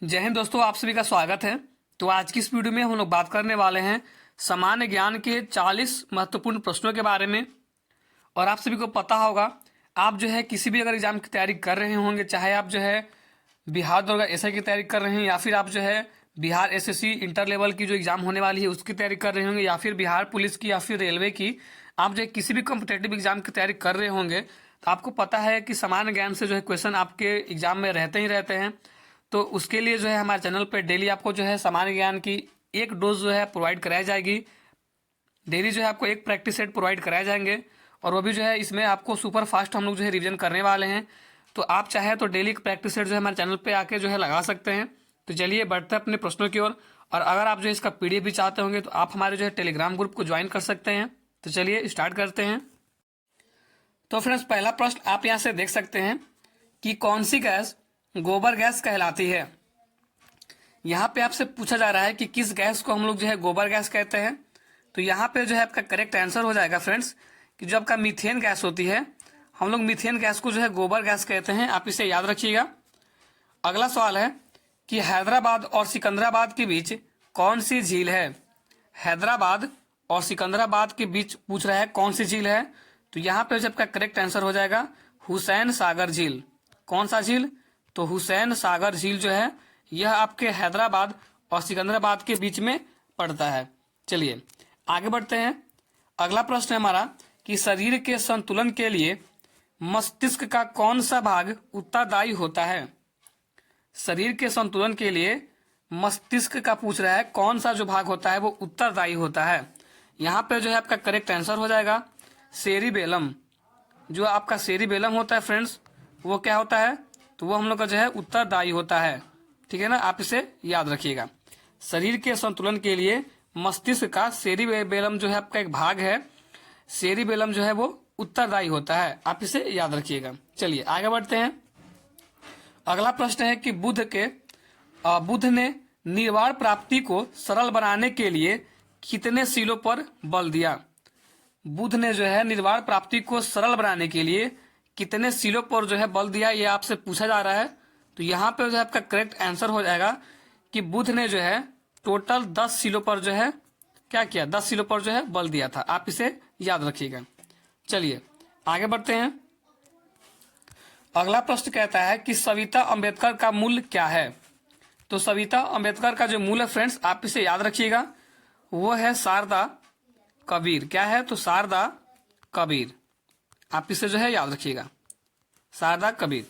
जय हिंद दोस्तों, आप सभी का स्वागत है। तो आज की इस वीडियो में हम लोग बात करने वाले हैं सामान्य ज्ञान के 40 महत्वपूर्ण प्रश्नों के बारे में। और आप सभी को पता होगा, आप जो है किसी भी अगर एग्जाम की तैयारी कर रहे होंगे, चाहे आप जो है बिहार दरोगा एसआई की तैयारी कर रहे हैं, या फिर आप जो है बिहार एसएससी इंटर लेवल की जो एग्जाम होने वाली है उसकी तैयारी कर रहे होंगे, या फिर बिहार पुलिस की, या फिर रेलवे की, आप जो है किसी भी कॉम्पिटेटिव एग्जाम की तैयारी कर रहे होंगे, तो आपको पता है कि सामान्य ज्ञान से जो है क्वेश्चन आपके एग्जाम में रहते ही रहते हैं। तो उसके लिए जो है हमारे चैनल पे डेली आपको जो है सामान्य ज्ञान की एक डोज जो है प्रोवाइड कराई जाएगी। डेली जो है आपको एक प्रैक्टिस सेट प्रोवाइड कराए जाएंगे, और वो भी जो है इसमें आपको सुपर फास्ट हम लोग जो है रिवीजन करने वाले हैं। तो आप चाहे तो डेली प्रैक्टिस सेट जो है हमारे चैनल पे आके जो है लगा सकते हैं। तो चलिए बढ़ते हैं अपने प्रश्नों की ओर। और अगर आप जो है इसका पीडीएफ भी चाहते होंगे तो आप हमारे जो है टेलीग्राम ग्रुप को ज्वाइन कर सकते हैं। तो चलिए स्टार्ट करते हैं। तो फ्रेंड्स, पहला प्रश्न आप यहाँ से देख सकते हैं कि कौन सी गैस गोबर गैस कहलाती है। यहाँ पे आपसे पूछा जा रहा है कि किस गैस को हम लोग जो है गोबर गैस कहते हैं। तो यहाँ पे जो है आपका करेक्ट आंसर हो जाएगा फ्रेंड्स कि जो आपका मीथेन गैस होती है, हम लोग मीथेन गैस को जो है गोबर गैस कहते हैं। आप इसे याद रखिएगा। अगला सवाल है कि हैदराबाद और सिकंदराबाद के बीच कौन सी झील है। हैदराबाद और सिकंदराबाद के बीच पूछ रहा है कौन सी झील है। तो यहाँ पे जो आपका करेक्ट आंसर हो जाएगा हुसैन सागर झील। कौन सा झील? तो हुसैन सागर झील जो है यह आपके हैदराबाद और सिकंदराबाद के बीच में पड़ता है। चलिए आगे बढ़ते हैं। अगला प्रश्न है हमारा कि शरीर के संतुलन के लिए मस्तिष्क का कौन सा भाग उत्तरदायी होता है। शरीर के संतुलन के लिए मस्तिष्क का पूछ रहा है कौन सा जो भाग होता है वो उत्तरदायी होता है। यहाँ पे जो है आपका करेक्ट आंसर हो जाएगा सेरिबेलम। जो आपका सेरिबेलम होता है फ्रेंड्स, वो क्या होता है? तो वो हम लोग का जो है उत्तरदायी होता है। ठीक है ना, आप इसे याद रखिएगा। शरीर के संतुलन के लिए मस्तिष्क का सेरिबेलम जो है आपका एक भाग है, सेरिबेलम जो है वो उत्तरदायी होता है। आप इसे याद रखिएगा। चलिए आगे बढ़ते हैं। अगला प्रश्न है कि बुद्ध ने निर्वाण प्राप्ति को सरल बनाने के लिए कितने सीलों पर बल दिया। बुद्ध ने जो है निर्वाण प्राप्ति को सरल बनाने के लिए कितने सीलों पर जो है बल दिया, ये आपसे पूछा जा रहा है। तो यहाँ पे जो है आपका करेक्ट आंसर हो जाएगा कि बुद्ध ने जो है टोटल 10 सीलों पर जो है क्या किया, 10 सीलों पर जो है बल दिया था। आप इसे याद रखिएगा। चलिए आगे बढ़ते हैं। अगला प्रश्न कहता है कि सविता अम्बेडकर का मूल क्या है। तो सविता अम्बेडकर का जो मूल है फ्रेंड्स, आप इसे याद रखिएगा, वो है शारदा कबीर। क्या है? तो शारदा कबीर। आप इसे जो है याद रखिएगा, शारदा कबीर।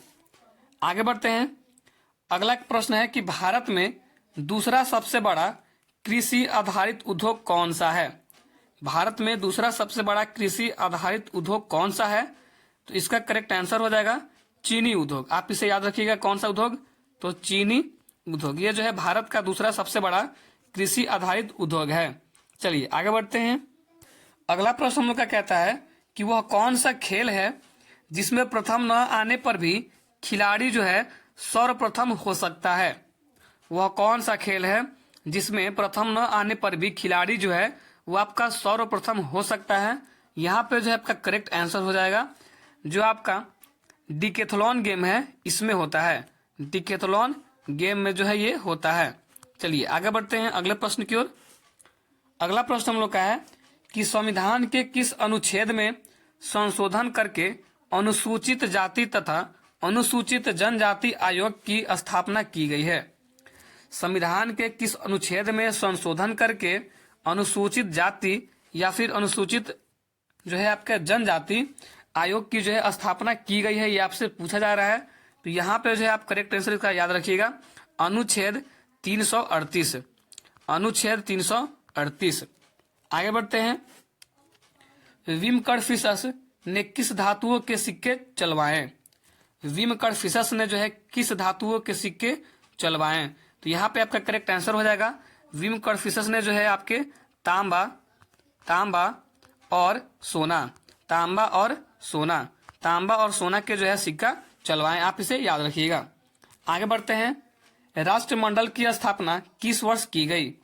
आगे बढ़ते हैं। अगला प्रश्न है कि भारत में दूसरा सबसे बड़ा कृषि आधारित उद्योग कौन सा है। भारत में दूसरा सबसे बड़ा कृषि आधारित उद्योग कौन सा है? तो इसका करेक्ट आंसर हो जाएगा चीनी उद्योग। आप इसे याद रखिएगा, कौन सा उद्योग? तो चीनी उद्योग। ये जो है भारत का दूसरा सबसे बड़ा कृषि आधारित उद्योग है। चलिए आगे बढ़ते हैं। अगला प्रश्न हम लोग का कहता है कि वह कौन सा खेल है जिसमें प्रथम न आने पर भी खिलाड़ी जो है सर्वप्रथम हो सकता है। वह कौन सा खेल है जिसमें प्रथम न आने पर भी खिलाड़ी जो है वो आपका सर्वप्रथम हो सकता है। यहाँ पे जो है आपका करेक्ट आंसर हो जाएगा जो आपका डिकेथलॉन गेम है, इसमें होता है। डिकेथलॉन गेम में जो है ये होता है। चलिए आगे बढ़ते हैं अगले प्रश्न की ओर। अगला प्रश्न हम लोग का है कि संविधान के किस अनुच्छेद में संशोधन करके अनुसूचित जाति तथा अनुसूचित जनजाति आयोग की स्थापना की गई है। संविधान के किस अनुच्छेद में संशोधन करके अनुसूचित जाति या फिर अनुसूचित जो है आपका जनजाति आयोग की जो है स्थापना की गई है, ये आपसे पूछा जा रहा है। तो यहाँ पे जो है आप करेक्ट आंसर इसका याद रखिएगा, अनुच्छेद 338। अनुच्छेद 338। आगे बढ़ते हैं। विमकड़फिशस ने किस धातुओं के सिक्के चलवाए। विमकड़फिशस ने जो है किस धातुओं के सिक्के चलवाए। तो यहाँ पे आपका करेक्ट आंसर हो जाएगा विमकड़फिशस ने जो है आपके तांबा और सोना, तांबा और सोना के जो है सिक्का चलवाए। आप इसे याद रखिएगा। आगे बढ़ते हैं। राष्ट्रमंडल की स्थापना किस वर्ष की गई।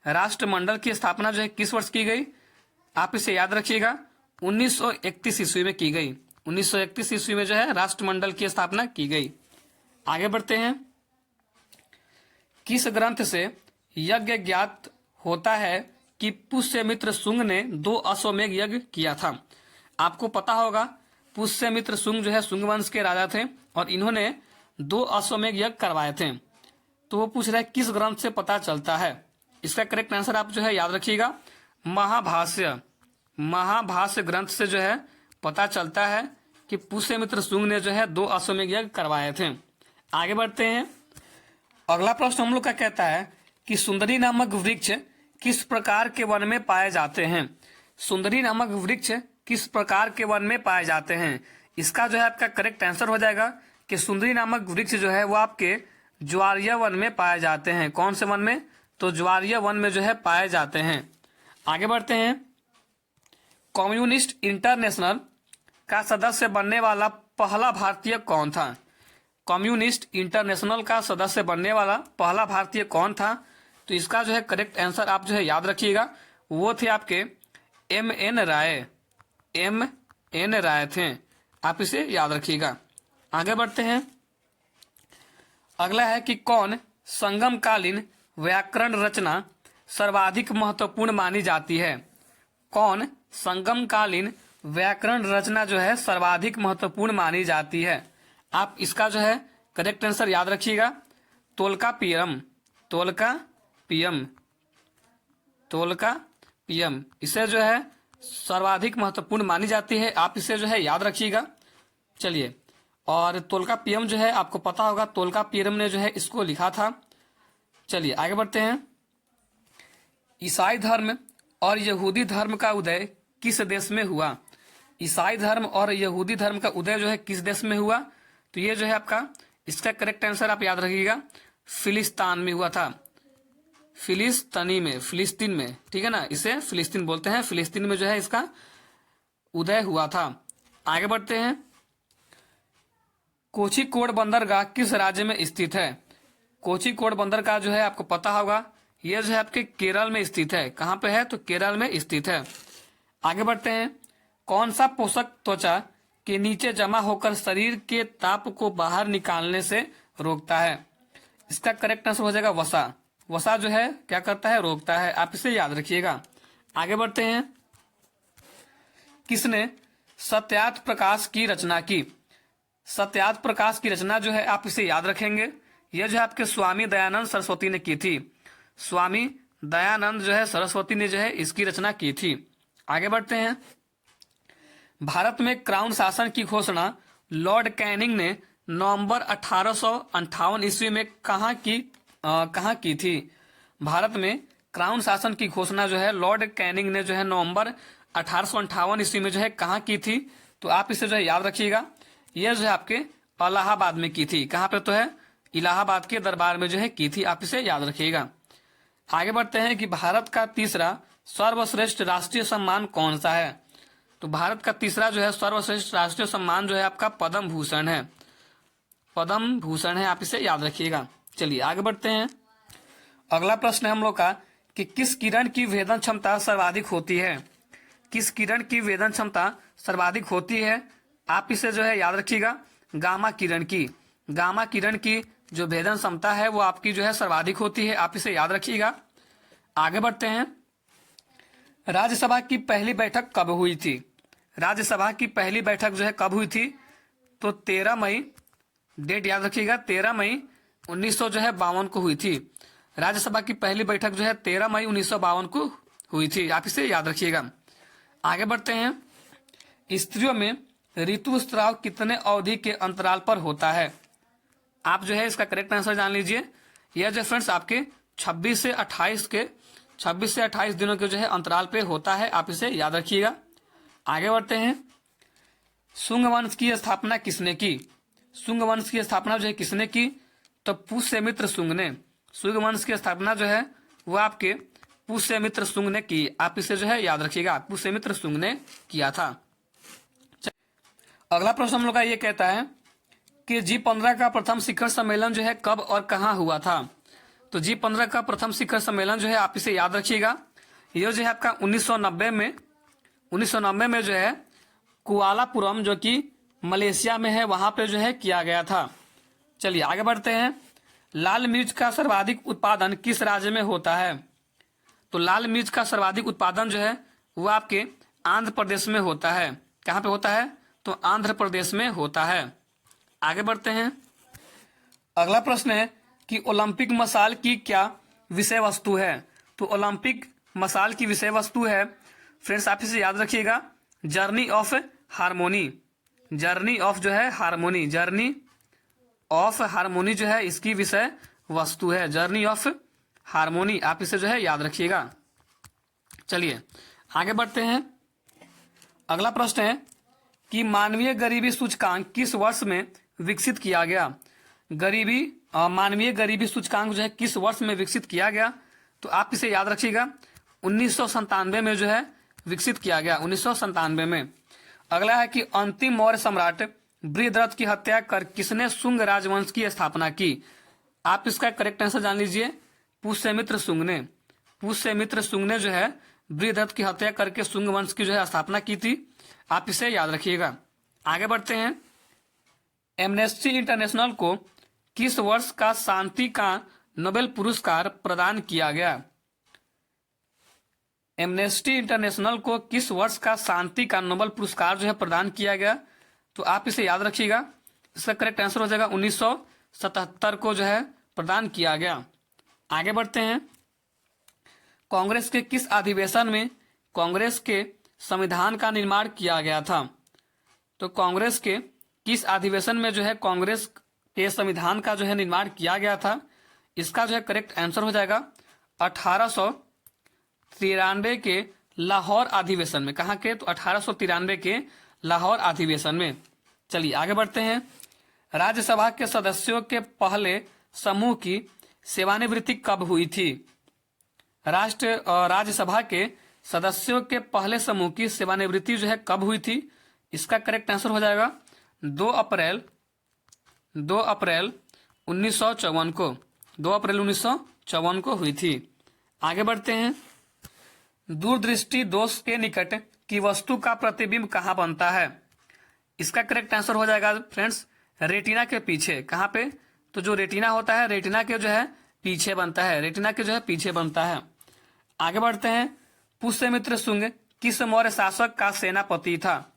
राष्ट्रमंडल की स्थापना जो है किस वर्ष की गई? आप इसे याद रखिएगा, 1931 ईस्वी में की गई। 1931 ईस्वी में जो है राष्ट्रमंडल की स्थापना की गई। आगे बढ़ते हैं किस ग्रंथ से यज्ञ ज्ञात होता है कि पुष्यमित्र शुंग ने 2 अश्वमेध यज्ञ किया था? आपको पता होगा पुष्यमित्र शुंग जो है शुंग वंश के राजा थे और इन्होंने 2 अश्वमेध यज्ञ करवाए थे। तो वो पूछ रहा है किस ग्रंथ से पता चलता है? इसका करेक्ट आंसर आप जो है याद रखिएगा, महाभाष्य ग्रंथ से जो है पता चलता है कि पुष्यमित्र शुंग ने जो है 2 अश्वमेध यज्ञ करवाए थे। आगे बढ़ते हैं। अगला प्रश्न हम लोग का कहता है कि सुंदरी नामक वृक्ष किस प्रकार के वन में पाए जाते हैं? सुंदरी नामक वृक्ष किस प्रकार के वन में पाए जाते हैं? इसका जो है आपका करेक्ट आंसर हो जाएगा कि सुंदरी नामक वृक्ष जो है वो आपके ज्वारीय वन में पाए जाते हैं। कौन से वन में? तो ज्वारीय वन में जो है पाए जाते हैं। आगे बढ़ते हैं। कम्युनिस्ट इंटरनेशनल का सदस्य बनने वाला पहला भारतीय कौन था? कम्युनिस्ट इंटरनेशनल का सदस्य बनने वाला पहला भारतीय कौन था? तो इसका जो है करेक्ट आंसर आप जो है याद रखिएगा, वो थे आपके M.N. राय। M.N. राय थे, आप इसे याद रखिएगा। आगे बढ़ते हैं। अगला है कि कौन संगमकालीन व्याकरण रचना सर्वाधिक महत्वपूर्ण मानी जाती है? कौन संगमकालीन व्याकरण रचना जो है सर्वाधिक महत्वपूर्ण मानी जाती है? आप इसका जो है करेक्ट आंसर याद रखिएगा, तोल्काप्पियम। इसे जो है सर्वाधिक महत्वपूर्ण मानी जाती है, आप इसे जो है याद रखिएगा। चलिए, और तोल्काप्पियम जो है आपको पता होगा, तोल्काप्पियम ने जो है इसको लिखा था। चलिए आगे बढ़ते हैं। ईसाई धर्म और यहूदी धर्म का उदय किस देश में हुआ? ईसाई धर्म और यहूदी धर्म का उदय जो है किस देश में हुआ? तो ये जो है आपका इसका करेक्ट आंसर आप याद रखिएगा, फिलिस्तीन में हुआ था। फिलिस्तीन में, ठीक है ना, इसे फिलिस्तीन बोलते हैं। फिलिस्तीन में जो है इसका उदय हुआ था। आगे बढ़ते हैं। कोझिकोड बंदरगाह किस राज्य में स्थित है? कोझिकोड बंदरगाह जो है आपको पता होगा, यह जो है आपके केरल में स्थित है। कहाँ पे है? तो केरल में स्थित है। आगे बढ़ते हैं। कौन सा पोषक त्वचा के नीचे जमा होकर शरीर के ताप को बाहर निकालने से रोकता है? इसका करेक्ट आंसर हो जाएगा वसा। वसा जो है क्या करता है? रोकता है, आप इसे याद रखिएगा। आगे बढ़ते हैं। किसने सत्यार्थ प्रकाश की रचना की? सत्यार्थ प्रकाश की रचना जो है आप इसे याद रखेंगे, यह जो है आपके स्वामी दयानंद सरस्वती ने की थी। स्वामी दयानंद जो है सरस्वती ने जो है इसकी रचना की थी। आगे बढ़ते हैं। भारत में क्राउन शासन की घोषणा लॉर्ड कैनिंग ने नवंबर 1858 ईस्वी में कहाँ की थी? भारत में क्राउन शासन की घोषणा जो है लॉर्ड कैनिंग ने जो है नवंबर 1858 ईस्वी में जो है कहाँ की थी? तो आप इसे जो है याद रखिएगा, यह जो है आपके इलाहाबाद में की थी। कहाँ पे? तो है इलाहाबाद के दरबार में जो है की थी, आप इसे याद रखिएगा। आगे बढ़ते हैं कि भारत का तीसरा सर्वश्रेष्ठ राष्ट्रीय सम्मान कौन सा है? तो भारत का तीसरा जो है सर्वश्रेष्ठ राष्ट्रीय सम्मान जो है आपका पद्म भूषण है। पद्म भूषण है, आप इसे याद रखिएगा। चलिए आगे बढ़ते हैं। अगला प्रश्न है हम लोग का कि किस किरण की वेदन क्षमता सर्वाधिक होती है? किस किरण की वेदन क्षमता सर्वाधिक होती है? आप इसे जो है याद रखिएगा, गामा किरण की। गामा किरण की जो भेदन क्षमता है वो आपकी जो है सर्वाधिक होती है, आप इसे याद रखिएगा। आगे बढ़ते हैं। राज्यसभा की पहली बैठक कब हुई थी? राज्यसभा की पहली बैठक जो है कब हुई थी? तो 13 मई, डेट याद रखिएगा, 13 मई 1952 को हुई थी। राज्यसभा की पहली बैठक जो है 13 मई 1952 को हुई थी, आप इसे याद रखिएगा। आगे बढ़ते हैं। स्त्रियों में ऋतुस्राव कितने अवधि के अंतराल पर होता है? आप जो है इसका करेक्ट आंसर जान लीजिए। यह जो फ्रेंड्स आपके 26 से 28 दिनों के जो है अंतराल पे होता है, आप इसे याद रखिएगा। आगे बढ़ते हैं। शुंग वंश की स्थापना किसने की? शुंग वंश की स्थापना जो है किसने की? तो पुष्यमित्र शुंग ने। शुंग वंश की स्थापना जो है वो आपके पुष्यमित्र शुंग ने की, आप इसे जो है याद रखिएगा, पुष्यमित्र शुंग ने किया था। अगला प्रश्न हम लोग का ये कहता है कि G15 का प्रथम शिखर सम्मेलन जो है कब और कहाँ हुआ था? तो G15 का प्रथम शिखर सम्मेलन जो है आप इसे याद रखिएगा, यह जो है आपका 1990 में जो है कुआलापुरम जो कि मलेशिया में है वहां पे जो है किया गया था। चलिए आगे बढ़ते हैं। लाल मिर्च का सर्वाधिक उत्पादन किस राज्य में होता है? तो लाल मिर्च का सर्वाधिक उत्पादन जो है वो आपके आंध्र प्रदेश में होता है। कहाँ पे होता है? तो आंध्र प्रदेश में होता है। आगे बढ़ते हैं। अगला प्रश्न है कि ओलंपिक मशाल की क्या विषय वस्तु है? तो ओलंपिक मशाल की विषय वस्तु है फ्रेंड्स, आप इसे याद रखिएगा, journey of harmony. Journey of जो है हारमोनी, जर्नी ऑफ हारमोनी जो है इसकी विषय वस्तु है, जर्नी ऑफ हारमोनी। आप इसे जो है याद रखिएगा। चलिए आगे बढ़ते हैं। अगला प्रश्न है कि मानवीय गरीबी सूचकांक किस वर्ष में विकसित किया गया? मानवीय गरीबी सूचकांक जो है किस वर्ष में विकसित किया गया? तो आप इसे याद रखिएगा, 1997 में जो है विकसित किया गया, 1997 में। अगला है कि अंतिम मौर्य सम्राट बृहद्रथ की हत्या कर किसने शुंग राजवंश की स्थापना की? आप इसका करेक्ट आंसर जान लीजिए, पुष्यमित्र शुंग ने। पुष्यमित्र शुंग ने जो है बृहद्रथ की हत्या करके शुंग वंश की जो है स्थापना की थी। आप इसे याद रखिएगा। आगे बढ़ते हैं। एमनेस्टी इंटरनेशनल को किस वर्ष का शांति का नोबेल पुरस्कार प्रदान किया गया? एमनेस्टी इंटरनेशनल को किस वर्ष का शांति का नोबेल पुरस्कार जो है प्रदान किया गया? तो आप इसे याद रखिएगा, इसका करेक्ट आंसर हो जाएगा 1977 को जो है प्रदान किया गया। आगे बढ़ते हैं। कांग्रेस के किस अधिवेशन में कांग्रेस के संविधान का निर्माण किया गया था? तो कांग्रेस के किस अधिवेशन में जो है कांग्रेस के संविधान का जो है निर्माण किया गया था? इसका जो है करेक्ट आंसर हो जाएगा 1893 के लाहौर अधिवेशन में। कहाँ के? तो 1893 के लाहौर अधिवेशन में। चलिए आगे बढ़ते हैं। राज्यसभा के सदस्यों के पहले समूह की सेवानिवृत्ति कब हुई थी? राज्यसभा के सदस्यों के पहले समूह की सेवानिवृत्ति जो है कब हुई थी? इसका करेक्ट आंसर हो जाएगा 2 अप्रैल 1954 को, 2 अप्रैल 1954 को हुई थी। आगे बढ़ते हैं। दूरदृष्टि दोष के निकट की वस्तु का प्रतिबिंब कहाँ बनता है? इसका करेक्ट आंसर हो जाएगा फ्रेंड्स रेटिना के पीछे। कहाँ पे? तो जो रेटिना होता है रेटिना के जो है पीछे बनता है, रेटिना के जो है पीछे बनता है। आगे बढ़ते हैं। पुष्यमित्र शुंग किस मौर्य शासक का सेनापति था?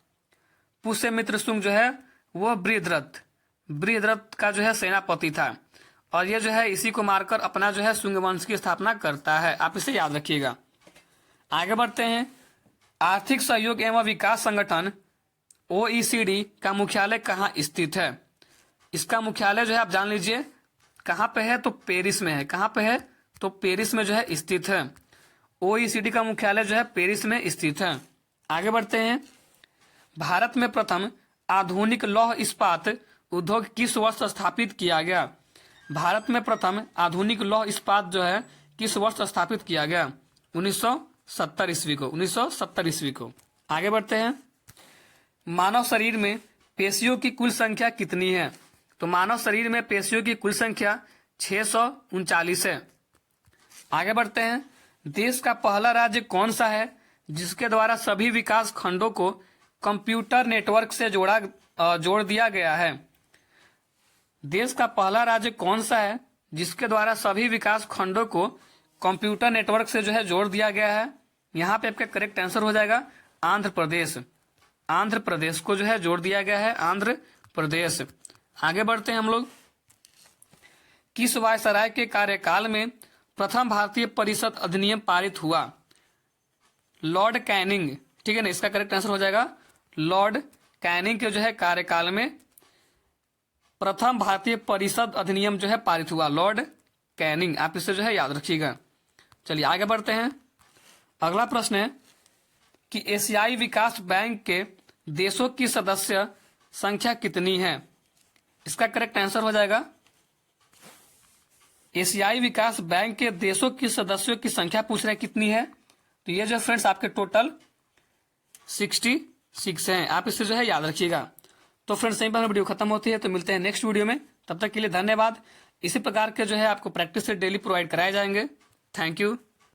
पुष्यमित्र शुंग जो है वो बृहद्रथ का जो है सेनापति था, और ये जो है इसी को मारकर अपना जो है शुंग वंश की स्थापना करता है। आप इसे याद रखिएगा। आगे बढ़ते हैं। आर्थिक सहयोग एवं विकास संगठन OECD का मुख्यालय कहाँ स्थित है? इसका मुख्यालय जो है आप जान लीजिए कहाँ पे है? तो पेरिस में है। कहाँ पे है? तो पेरिस में जो है स्थित है। OECD का मुख्यालय जो है पेरिस में स्थित है। आगे बढ़ते हैं। भारत में प्रथम आधुनिक लौह इस्पात उद्योग किस वर्ष स्थापित किया गया? भारत में प्रथम आधुनिक लौह इस्पात जो है किस वर्ष स्थापित किया गया? 1970 ईस्वी को, 1970 ईस्वी को। आगे बढ़ते हैं। मानव शरीर में पेशियों की कुल संख्या कितनी है? तो मानव शरीर में पेशियों की कुल संख्या 639 है। आगे बढ़ते हैं। देश का पहला राज्य कौन सा है जिसके द्वारा सभी विकास खंडों को कंप्यूटर नेटवर्क से जोड़ दिया गया है? देश का पहला राज्य कौन सा है जिसके द्वारा सभी विकास खंडों को कंप्यूटर नेटवर्क से जो है जोड़ दिया गया है? यहाँ पे आपका करेक्ट आंसर हो जाएगा आंध्र प्रदेश। आंध्र प्रदेश को जो है जोड़ दिया गया है, आंध्र प्रदेश। आगे बढ़ते हैं हम लोग। किस वायसराय के कार्यकाल में प्रथम भारतीय परिषद अधिनियम पारित हुआ? लॉर्ड कैनिंग, ठीक है ना, इसका करेक्ट आंसर हो जाएगा लॉर्ड कैनिंग के जो है कार्यकाल में प्रथम भारतीय परिषद अधिनियम जो है पारित हुआ, लॉर्ड कैनिंग। आप इसे जो है याद रखिएगा। चलिए आगे बढ़ते हैं। अगला प्रश्न है कि एशियाई विकास बैंक के देशों की सदस्य संख्या कितनी है? इसका करेक्ट आंसर हो जाएगा एशियाई विकास बैंक के देशों की सदस्यों की संख्या पूछ रहे कितनी है? तो ये जो फ्रेंड्स आपके टोटल 66 हैं। आप इसे जो है याद रखिएगा। तो फ्रेंड्स यहीं पर वीडियो खत्म होती है, तो मिलते हैं नेक्स्ट वीडियो में। तब तक के लिए धन्यवाद। इसी प्रकार के जो है आपको प्रैक्टिस से डेली प्रोवाइड कराए जाएंगे। Thank you.